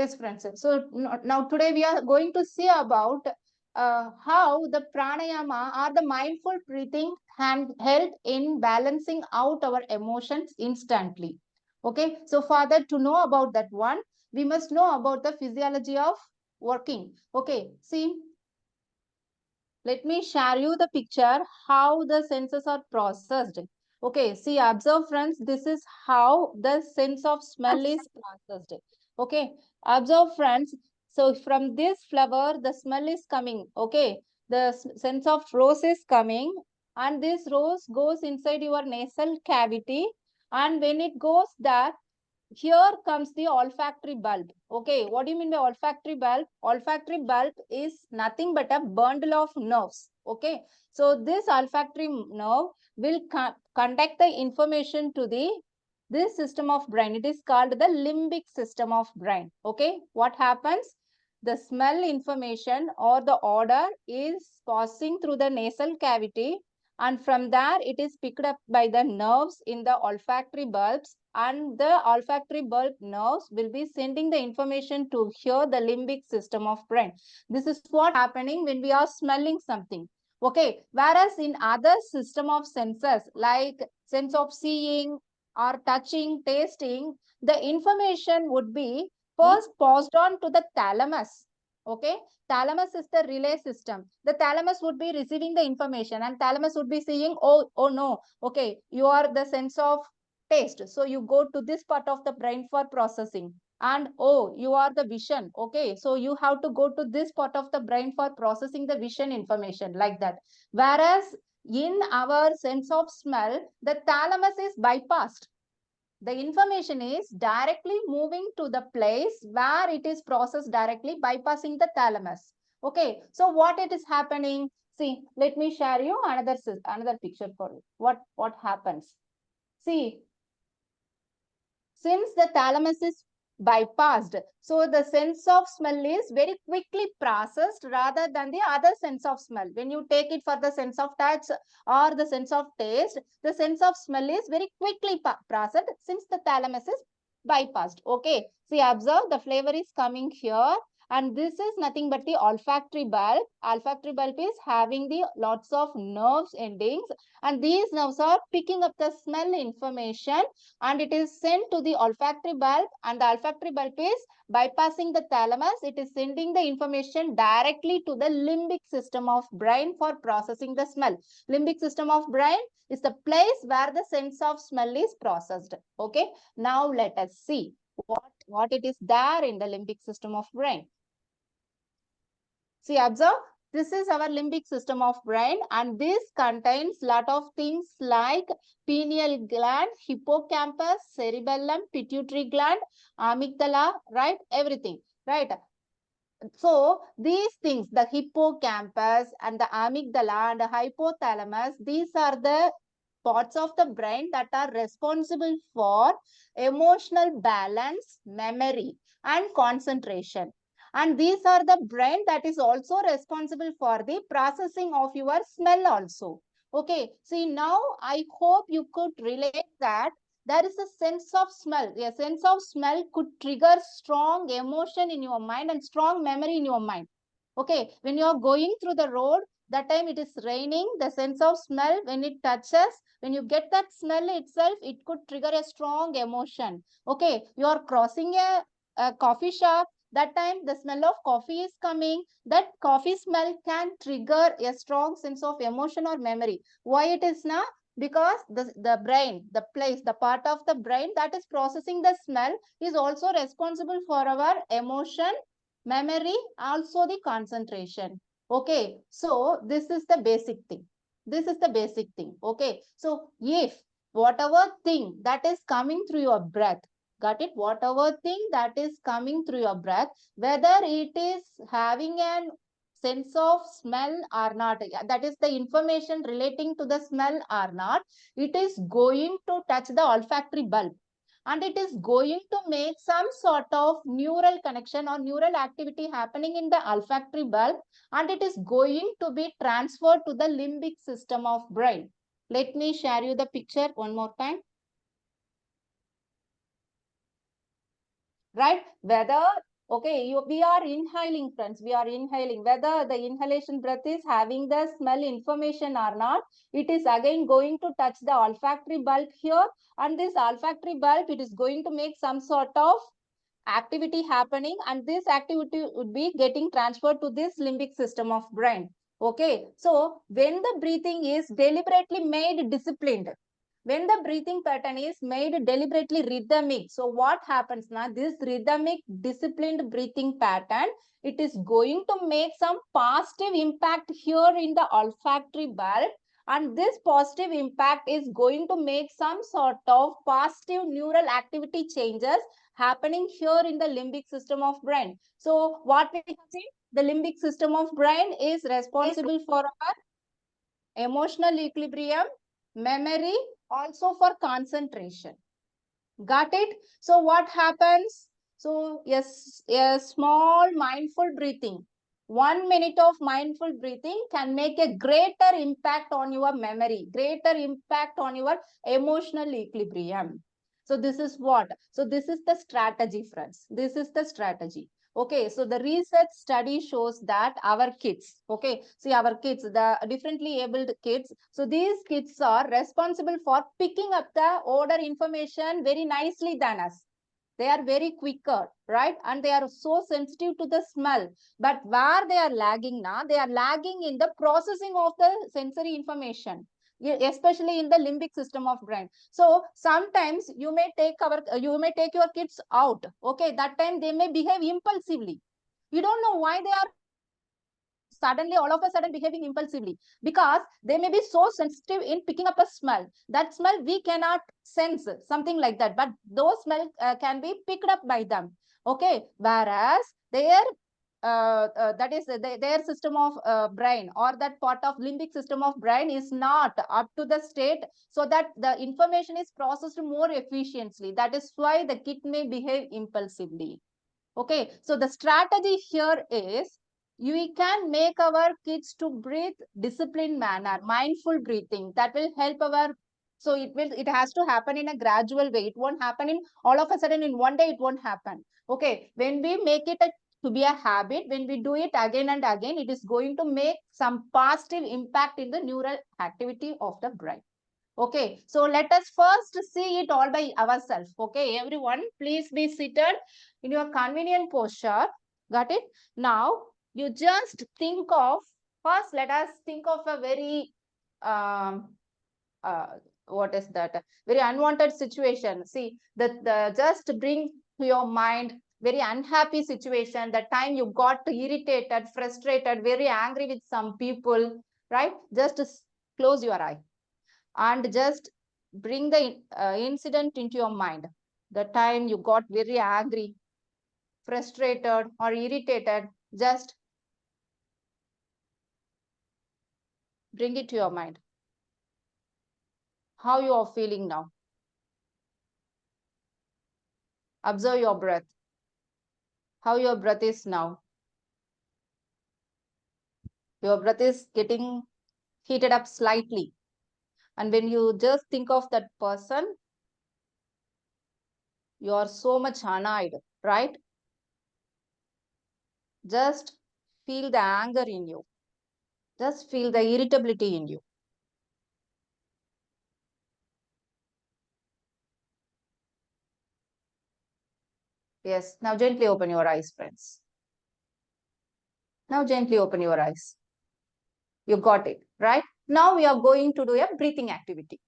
Yes, friends. So now today we are going to see about how the pranayama or the mindful breathing can help in balancing out our emotions instantly. Okay, so for that to know about that one, we must know about the physiology of working. Okay, see, let me share you the picture how the senses are processed. Okay, see, observe friends, this is how the sense of smell is processed. Okay, observe friends. So from this flower, the smell is coming. Okay, the sense of rose is coming, and this rose goes inside your nasal cavity. And when it goes there, here comes the olfactory bulb. Okay, what do you mean by olfactory bulb? Olfactory bulb is nothing but a bundle of nerves. Okay, so this olfactory nerve will conduct the information to this system of brain. It is called the limbic system of brain. Okay, what happens? The smell information or the odor is passing through the nasal cavity, and from there it is picked up by the nerves in the olfactory bulbs, and the olfactory bulb nerves will be sending the information to here the limbic system of brain. This is what happening when we are smelling something. Okay, whereas in other system of senses like sense of seeing or touching, tasting, the information would be first passed on to the thalamus. Okay, thalamus is the relay system. The thalamus would be receiving the information, and thalamus would be saying, oh no, okay, you are the sense of taste, so you go to this part of the brain for processing. And oh, you are the vision, okay, so you have to go to this part of the brain for processing the vision information, like that. Whereas in our sense of smell, the thalamus is bypassed. The information is directly moving to the place where it is processed directly, bypassing the thalamus. Okay, so what it is happening? See, let me share you another picture for you. What happens? See, since the thalamus is bypassed, so the sense of smell is very quickly processed rather than the other sense of smell. When you take it for the sense of touch or the sense of taste, the sense of smell is very quickly processed since the thalamus is bypassed. Okay, see, observe the flavor is coming here, and this is nothing but the olfactory bulb. Olfactory bulb is having the lots of nerves endings, and these nerves are picking up the smell information, and it is sent to the olfactory bulb, and the olfactory bulb is bypassing the thalamus. It is sending the information directly to the limbic system of brain for processing the smell. Limbic system of brain is the place where the sense of smell is processed. Okay, now let us see what it is there in the limbic system of brain. See, observe, this is our limbic system of brain, and this contains lot of things like pineal gland, hippocampus, cerebellum, pituitary gland, amygdala, right? Everything, right? So these things, the hippocampus and the amygdala and the hypothalamus, these are the parts of the brain that are responsible for emotional balance, memory, and concentration. And these are the brain that is also responsible for the processing of your smell also. Okay, see, now I hope you could relate that there is a sense of smell. A sense of smell could trigger strong emotion in your mind and strong memory in your mind. Okay, when you are going through the road, that time it is raining, the sense of smell, when it touches, when you get that smell itself, it could trigger a strong emotion. Okay, you are crossing a coffee shop, that time the smell of coffee is coming, that coffee smell can trigger a strong sense of emotion or memory. Why it is now? Because the brain, the place, the part of the brain that is processing the smell is also responsible for our emotion, memory, also the concentration. Okay, so this is the basic thing. This is the basic thing. Okay, so if whatever thing that is coming through your breath, got it, whatever thing that is coming through your breath, whether it is having an sense of smell or not, that is the information relating to the smell or not, it is going to touch the olfactory bulb, and it is going to make some sort of neural connection or neural activity happening in the olfactory bulb, and it is going to be transferred to the limbic system of brain. Let me share you the picture one more time. Right, whether Okay, we are inhaling, friends. We are inhaling. Whether the inhalation breath is having the smell information or not, it is again going to touch the olfactory bulb here. And this olfactory bulb, it is going to make some sort of activity happening, and this activity would be getting transferred to this limbic system of brain. Okay, so when the breathing is deliberately made disciplined, when the breathing pattern is made deliberately rhythmic, so what happens now, this rhythmic disciplined breathing pattern, it is going to make some positive impact here in the olfactory bulb, and this positive impact is going to make some sort of positive neural activity changes happening here in the limbic system of brain. So what we have seen, the limbic system of brain is responsible for our emotional equilibrium, memory, also for concentration. Got it? So what happens? So yes, a small mindful breathing. 1 minute of mindful breathing can make a greater impact on your memory, greater impact on your emotional equilibrium. So this is what? So this is the strategy, friends. This is the strategy. Okay, so the research study shows that our kids, okay, see our kids, the differently abled kids, so these kids are responsible for picking up the odor information very nicely than us. They are very quicker, right? And they are so sensitive to the smell. But where they are lagging now, they are lagging in the processing of the sensory information, especially in the limbic system of brain. So sometimes you may take your kids out. Okay, that time they may behave impulsively. You don't know why they are suddenly all of a sudden behaving impulsively, because they may be so sensitive in picking up a smell. That smell we cannot sense, something like that, but those smell can be picked up by them. Okay, whereas that is their system of brain, or that part of limbic system of brain is not up to the state, so that the information is processed more efficiently. That is why the kid may behave impulsively. Okay, so the strategy here is we can make our kids to breathe disciplined manner, mindful breathing. That will help our, so it has to happen in a gradual way. It won't happen in all of a sudden in one day, it won't happen. Okay, when we make it to be a habit, when we do it again and again, it is going to make some positive impact in the neural activity of the brain. Okay, so let us first see it all by ourselves. Okay, everyone, please be seated in your convenient posture. Got it? Now, you just think of, first let us think of a very, uh, what is that? Very unwanted situation. See, the just bring to your mind very unhappy situation, the time you got irritated, frustrated, very angry with some people, right? Just close your eye and just bring the incident into your mind. The time you got very angry, frustrated, or irritated, just bring it to your mind. How you are feeling now. Observe your breath. How your breath is now. Your breath is getting heated up slightly. And when you just think of that person, you are so much annoyed, right? Just feel the anger in you. Just feel the irritability in you. Yes, now gently open your eyes, friends. Now gently open your eyes. You got it, right? Now we are going to do a breathing activity.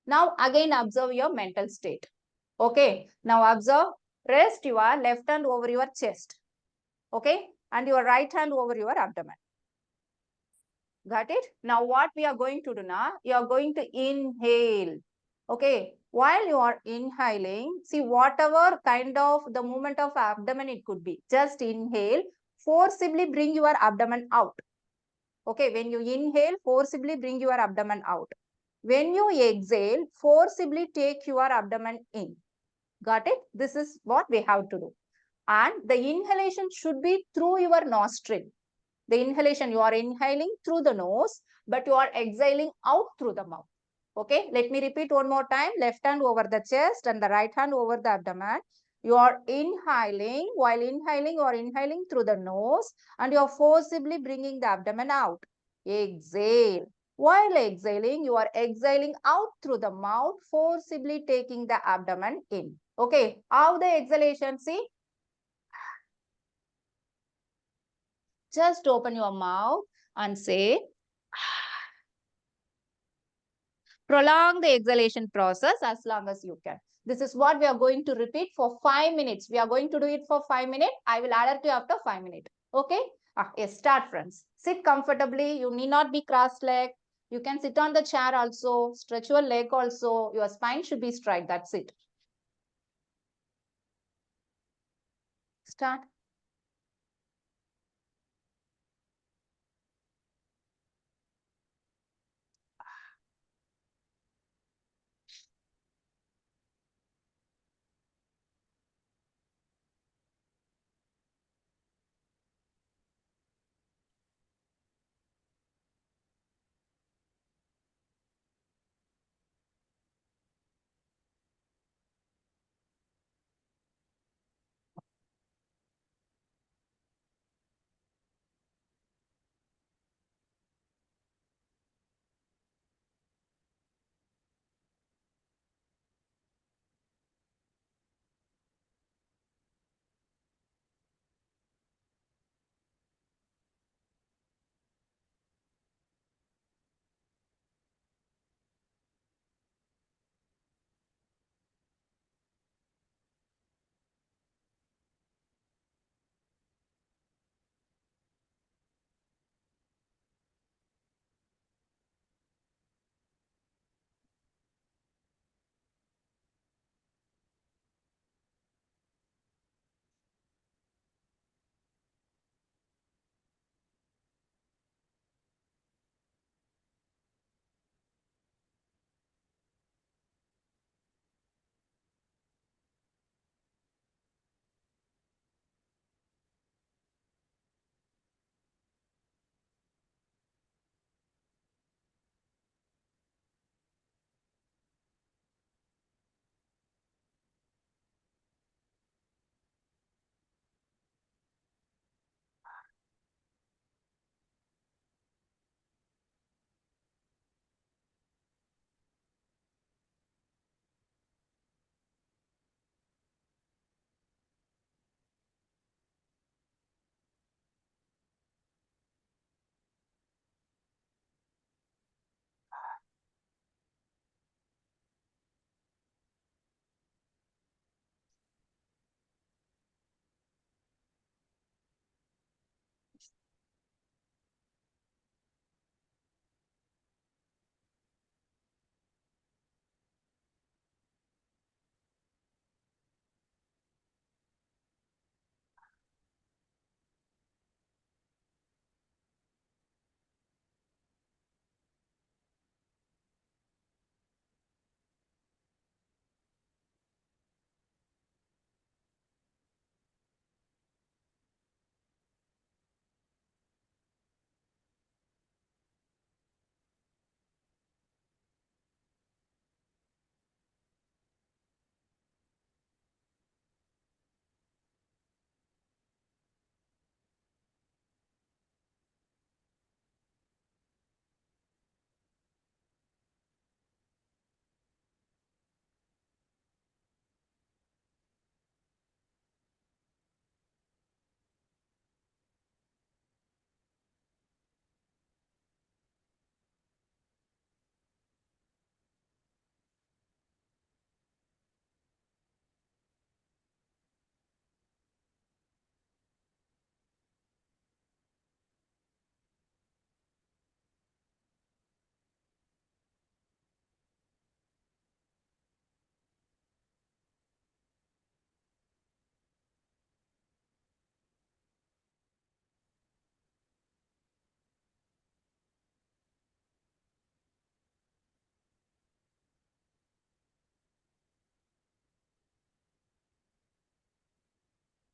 Now again observe your mental state. Okay, now observe, rest your left hand over your chest. Okay, and your right hand over your abdomen. Got it? Now what we are going to do now, you are going to inhale. Okay, while you are inhaling, see whatever kind of the movement of abdomen it could be, just inhale, forcibly bring your abdomen out. Okay, when you inhale, forcibly bring your abdomen out. When you exhale, forcibly take your abdomen in. Got it? This is what we have to do. And the inhalation should be through your nostril. The inhalation, you are inhaling through the nose, but you are exhaling out through the mouth. Okay, let me repeat one more time. Left hand over the chest and the right hand over the abdomen. You are inhaling. While inhaling, you are inhaling through the nose and you are forcibly bringing the abdomen out. Exhale. While exhaling, you are exhaling out through the mouth, forcibly taking the abdomen in. Okay, how the exhalation? See, just open your mouth and say, prolong the exhalation process as long as you can. This is what we are going to repeat for 5 minutes. We are going to do it for 5 minutes. I will alert you after 5 minutes. Okay? Yes, start friends. Sit comfortably. You need not be cross-legged. You can sit on the chair also. Stretch your leg also. Your spine should be straight. That's it. Start.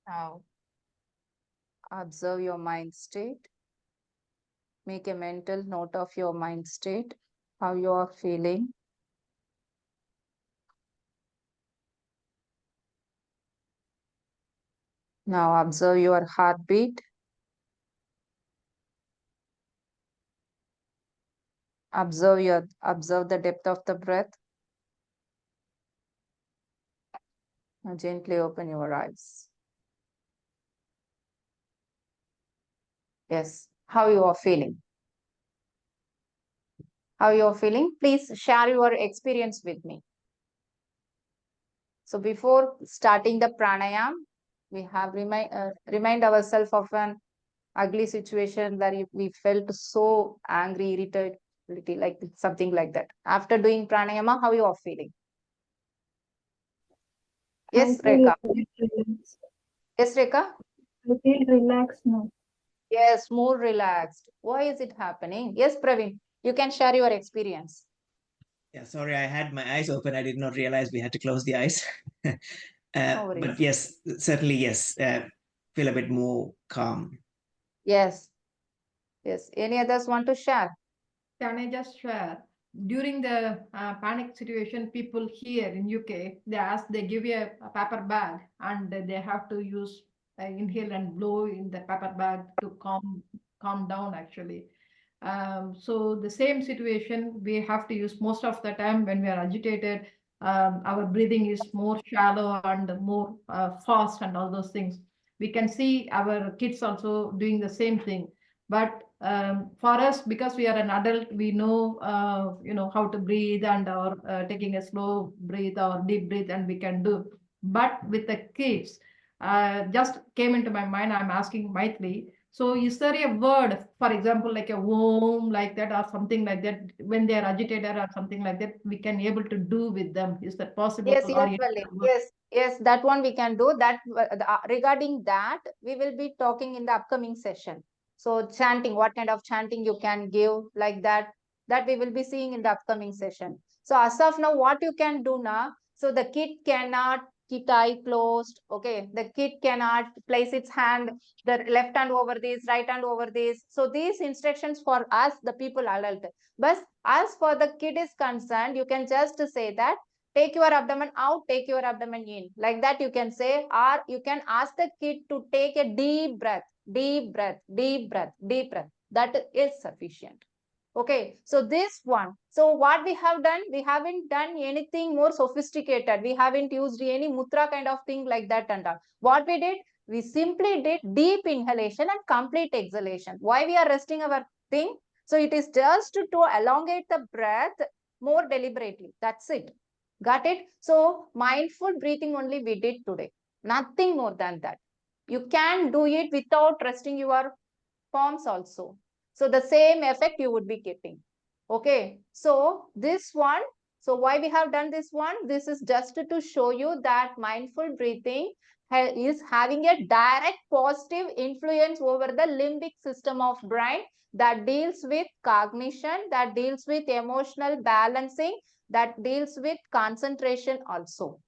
Now, observe your mind state. Make a mental note of your mind state, how you are feeling. Now observe your heartbeat. Observe the depth of the breath. Now gently open your eyes. Yes, how you are feeling? How you are feeling? Please share your experience with me. So before starting the pranayam, we have remind ourselves of an ugly situation where we felt so angry, irritated, like something like that. After doing pranayama, how you are feeling? I Yes, feel Rekha. a bit relaxed. Yes, Rekha. I feel relaxed now. Yes, more relaxed. Why is it happening? Yes, Praveen, you can share your experience. Yeah, sorry, I had my eyes open. I did not realize we had to close the eyes. No But worries. yes, certainly, yes, feel a bit more calm. Yes, yes. Any others want to share? Can I just share? During the panic situation, people here in UK, they give you a paper bag and they have to use inhale and blow in the paper bag to calm down actually. So the same situation we have to use most of the time when we are agitated. Our breathing is more shallow and more fast and all those things. We can see our kids also doing the same thing, but for us, because we are an adult, we know how to breathe and or taking a slow breathe or deep breath, and we can do. But with the kids, just came into my mind. I'm asking Maitri. So, is there a word, for example, like a "om" like that, or something like that, when they are agitated or something like that, we can able to do with them? Is that possible? Yes, Or yes, Valli. Yes, that one we can do. Regarding that, we will be talking in the upcoming session. So chanting, what kind of chanting you can give like that we will be seeing in the upcoming session. So as of now, what you can do now, so the kid cannot keep the eye closed. Okay, the kid cannot place its hand, the left hand over this, right hand over this. So these instructions for us, the people adult. But as for the kid is concerned, you can just say that take your abdomen out, take your abdomen in. Like that you can say, or you can ask the kid to take a deep breath, deep breath, deep breath, deep breath. That is sufficient. Okay, so this one. So what we have done, we haven't done anything more sophisticated. We haven't used any mutra kind of thing like that and all. What we did, we simply did deep inhalation and complete exhalation. Why we are resting our thing? So it is just to elongate the breath more deliberately. That's it. Got it? So mindful breathing only we did today. Nothing more than that. You can do it without resting your palms also. So the same effect you would be getting. Okay. So this one, so why we have done this one? This is just to show you that mindful breathing is having a direct positive influence over the limbic system of brain that deals with cognition, that deals with emotional balancing, that deals with concentration also.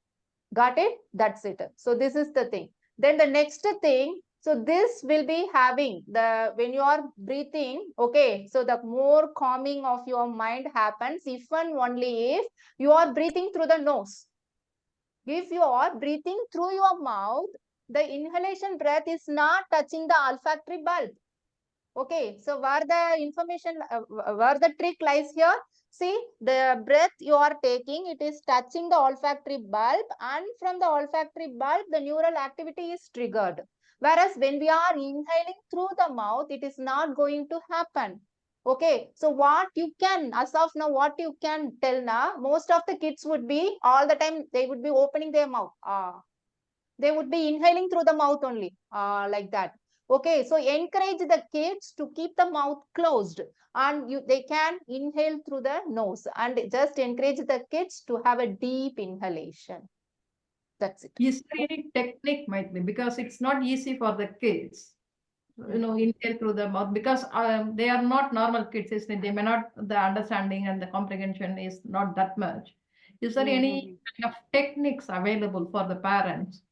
Got it? That's it. So this is the thing. Then the next thing, so this will be having the, when you are breathing, okay, so the more calming of your mind happens if and only if you are breathing through the nose. If you are breathing through your mouth, the inhalation breath is not touching the olfactory bulb. Okay, so where the information, where the trick lies here, see the breath you are taking, it is touching the olfactory bulb, and from the olfactory bulb, the neural activity is triggered. Whereas when we are inhaling through the mouth, it is not going to happen. Okay, so what you can, as of now, what you can tell now, most of the kids would be, all the time, they would be opening their mouth. They would be inhaling through the mouth only, like that. Okay, so encourage the kids to keep the mouth closed, and they can inhale through the nose, and just encourage the kids to have a deep inhalation. That's it. is there any technique might be, because it's not easy for the kids, inhale through the mouth, because they are not normal kids, isn't it? They may not, the understanding and the comprehension is not that much. Is there any kind of techniques available for the parents,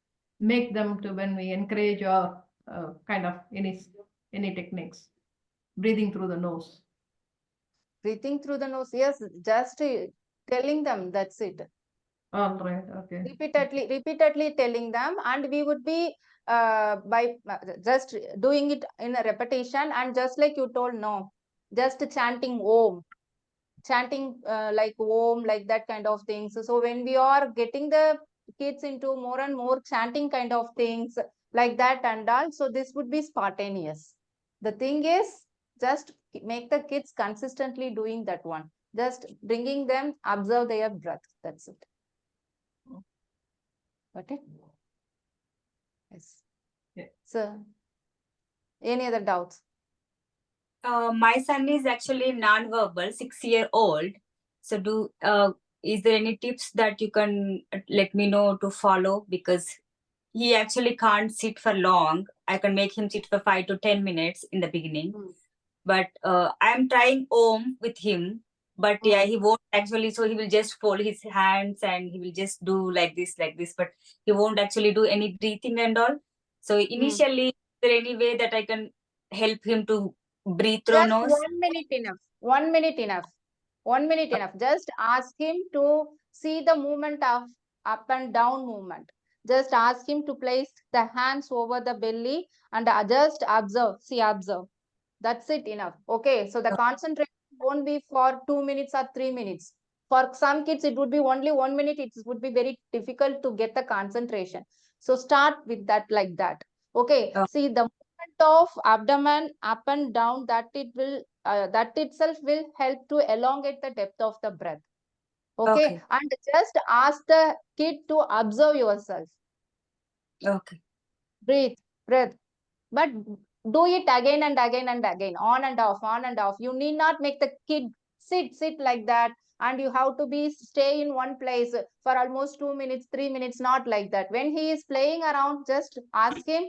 make them to, when we encourage, or kind of any techniques, breathing through the nose? Breathing through the nose, yes, just telling them, that's it. All right. Okay. repeatedly telling them, and we would be by just doing it in a repetition, and just like you told, no, just chanting om, chanting like om, like that kind of things. So when we are getting the kids into more and more chanting kind of things like that and all, so this would be spontaneous. The thing is, just make the kids consistently doing that one, just bringing them observe their breath, that's it. Okay. Yes. Yeah. So any other doubts? My son is actually non-verbal, 6-year-old. So is there any tips that you can let me know to follow? Because he actually can't sit for long. I can make him sit for 5 to 10 minutes in the beginning. But I'm trying Om with him. But yeah, he won't actually. So he will just fold his hands and he will just do like this. But he won't actually do any breathing and all. So initially, is there any way that I can help him to breathe through Just nose? 1 minute enough. 1 minute enough. 1 minute enough. Just ask him to see the movement of up and down movement. Just ask him to place the hands over the belly and just observe. See, observe. That's it enough. Okay. So the concentration won't be for 2 minutes or 3 minutes. For some kids, it would be only 1 minute. It would be very difficult to get the concentration. So start with that like that. Okay. See the movement of abdomen up and down, that it will that itself will help to elongate the depth of the breath. Okay. And just ask the kid to observe yourself. Okay. Breathe. But do it again and again and again, on and off, on and off. You need not make the kid sit like that, and you have to be stay in one place for almost 2 minutes, 3 minutes, not like that. When he is playing around, just ask him,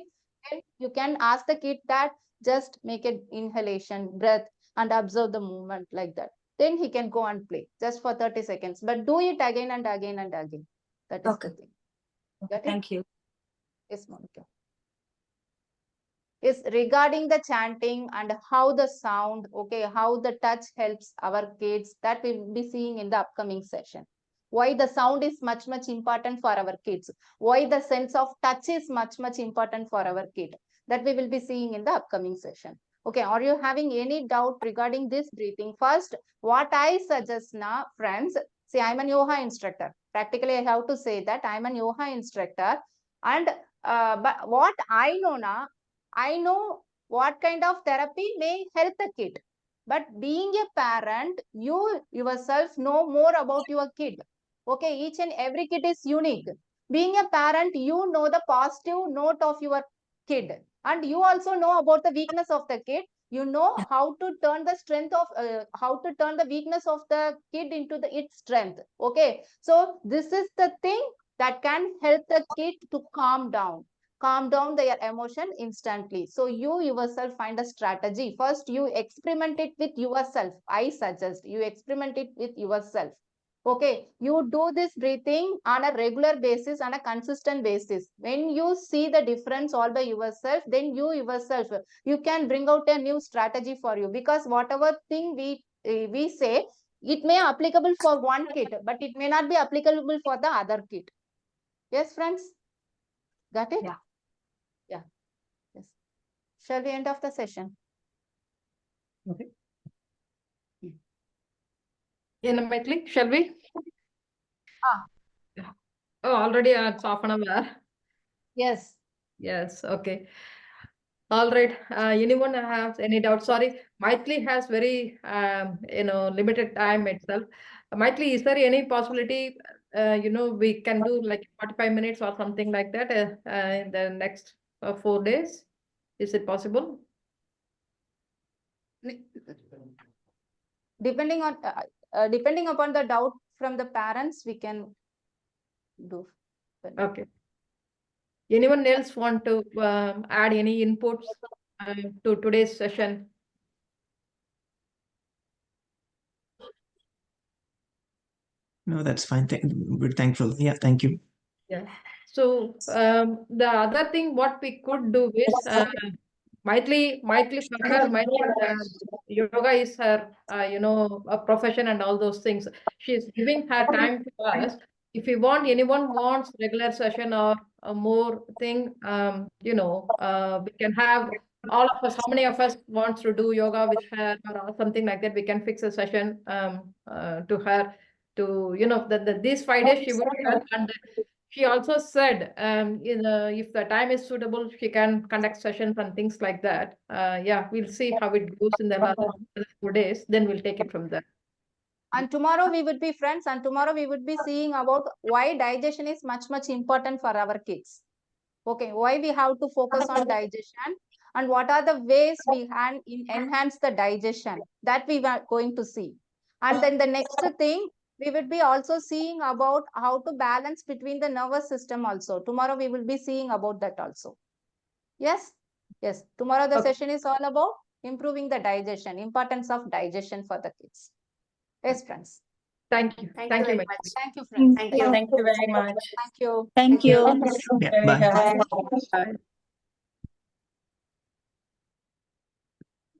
and you can ask the kid that just make an inhalation breath and observe the movement like that. Then he can go and play just for 30 seconds, but do it again and again and again. That is the thing. Got it? Thank you. Yes, Monica. Is regarding the chanting and how the sound, okay, how the touch helps our kids, that we will be seeing in the upcoming session. Why the sound is much important for our kids, why the sense of touch is much important for our kid, that we will be seeing in the upcoming session. Okay, are you having any doubt regarding this breathing? First, what I suggest now, friends, see, I'm an yoga instructor. Practically, I have to say that I'm an yoga instructor, and but what I know now, I know what kind of therapy may help the kid. But being a parent, you yourself know more about your kid. Okay, each and every kid is unique. Being a parent, you know the positive note of your kid. And you also know about the weakness of the kid. You know how to turn the strength of, how to turn the weakness of the kid into its strength. Okay, so this is the thing that can help the kid to calm down their emotion instantly. So you yourself find a strategy. First, you experiment it with yourself. I suggest you experiment it with yourself. Okay, you do this breathing on a regular basis, on a consistent basis. When you see the difference all by yourself, then you yourself, you can bring out a new strategy for you, because whatever thing we say, it may applicable for one kid, but it may not be applicable for the other kid. Yes, friends? Got it? Yeah. Yeah. Yes. Shall we end of the session? Okay. Immediately, shall we? Ah. Oh, already it's half an hour. Yes. Yes, okay. All right. Anyone has any doubt? Sorry, Maitli has very limited time itself. Maitli, is there any possibility we can do like 45 minutes or something like that in the next 4 days? Is it possible? Depending upon the doubt from the parents, we can do. Okay. Anyone else want to add any inputs to today's session? No, that's fine. We're thankful. Yeah, thank you. Yeah. So the other thing what we could do is Maitli for her, yoga is her a profession and all those things. She's giving her time to us. if anyone wants regular session or a more thing, we can have all of us. How many of us wants to do yoga with her or something like that? We can fix a session to her to these 5 days she would help. And she also said, if the time is suitable, she can conduct sessions and things like that. Yeah, we'll see how it goes in the other 4 days. Then we'll take it from there. And tomorrow we would be friends, and tomorrow we would be seeing about why digestion is much important for our kids. Okay, why we have to focus on digestion and what are the ways we can enhance the digestion, that we were going to see. And then the next thing, we would be also seeing about how to balance between the nervous system also. Tomorrow we will be seeing about that also. Yes, yes. Tomorrow the Okay. session is all about improving the digestion, importance of digestion for the kids. Yes, friends. Thank you. Thank you very much. Thank you, friends. Thank you. Thank you very much. Thank you. Thank you. Yeah, Very bye. helpful. Bye.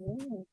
Mm.